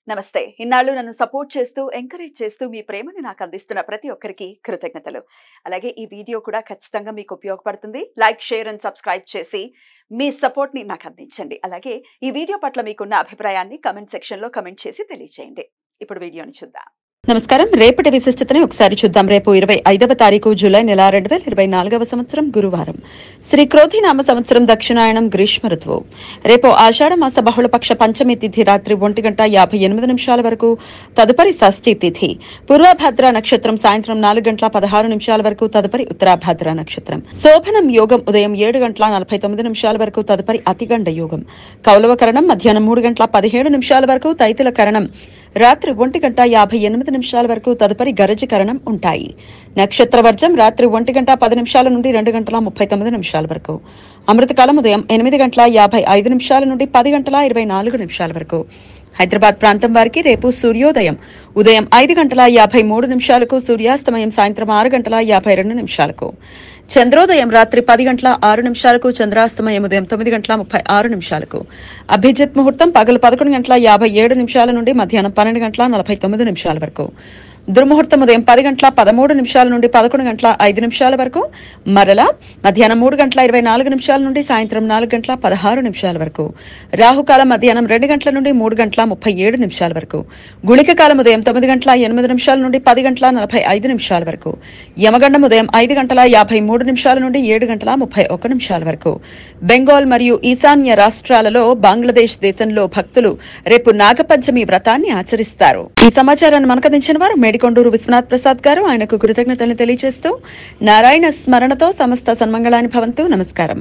నమస్తే. ఇన్నాళ్ళు నన్ను సపోర్ట్ చేస్తూ, ఎంకరేజ్ చేస్తూ మీ ప్రేమని నాకు అందిస్తున్న ప్రతి ఒక్కరికి కృతజ్ఞతలు. అలాగే ఈ వీడియో కూడా ఖచ్చితంగా మీకు ఉపయోగపడుతుంది. లైక్, షేర్ అండ్ సబ్స్క్రైబ్ చేసి మీ సపోర్ట్‌ని నాకు అందించండి. అలాగే ఈ వీడియో పట్ల మీకున్న అభిప్రాయాన్ని కామెంట్ సెక్షన్‌లో కామెంట్ చేసి తెలియజేయండి. ఇప్పుడు వీడియోని చూద్దాం. నమస్కారం. రేపటి విశిష్టతని ఒకసారి చూద్దాం. రేపు 25వ తారీఖు జూలై నెల 2024వ సంవత్సరం గురువారం. శ్రీ క్రోధినామ సంవత్సరం దక్షిణాయనం గ్రీష్మ ఋతువు. రేపు ఆషాఢ మాస బహుళపక్ష పంచమి తిథి రాత్రి 1:58 వరకు, తదుపరి షష్ఠి తిథి. పూర్వభద్ర నక్షత్రం సాయంత్రం 4:16 వరకు, తదుపరి ఉత్తరాభద్ర నక్షత్రం. శోభనం యోగం ఉదయం 7:49 వరకు, తదుపరి అతిగండ యోగం. కౌలవకరణం మధ్యాహ్నం 3:17 వరకు, తైతుల కరణం రాత్రి 1:58 వరకు, తదుపరి గరజకరణం ఉంటాయి. నక్షత్రవర్జం రాత్రి 1:10 నుండి 2:39 వరకు. అమృతకాలం ఉదయం 8:55 నుండి 10:24 వరకు. హైదరాబాద్ ప్రాంతం వారికి రేపు సూర్యోదయం ఉదయం 5:53 సూర్యాస్తమయం సాయంత్రం 6:52. చంద్రోదయం రాత్రి 10:06, చంద్రాస్తమయం ఉదయం 9:36. అభిజిత్ ముహూర్తం పగలు 11:57 నుండి మధ్యాహ్నం 12:49 వరకు. దుర్ముహూర్తం ఉదయం 10:13 నుండి 11:05 వరకు, మరలా మధ్యాహ్నం 3:24 నుండి సాయంత్రం 4:16 వరకు. రాహుకాలం మధ్యాహ్నం 2 నుండి 3:37 వరకు. గుళిక కాలం ఉదయం 9:08 నుండి 10:45 వరకు. యమగండం ఉదయం 5:53 నుండి 7:31 వరకు. బెంగాల్ మరియు ఈశాన్య రాష్ట్రాలలో బంగ్లాదేశ్ దేశంలో భక్తులు రేపు నాగపంచమి వ్రతాన్ని ఆచరిస్తారు. ఈ సమాచారాన్ని మనకందించిన వారు మేడికొండూరు విశ్వనాథ్ ప్రసాద్ గారు. ఆయనకు కృతజ్ఞతలు తెలియజేస్తూ నారాయణ స్మరణతో సమస్త సన్మంగళాని భవంతు. నమస్కారం.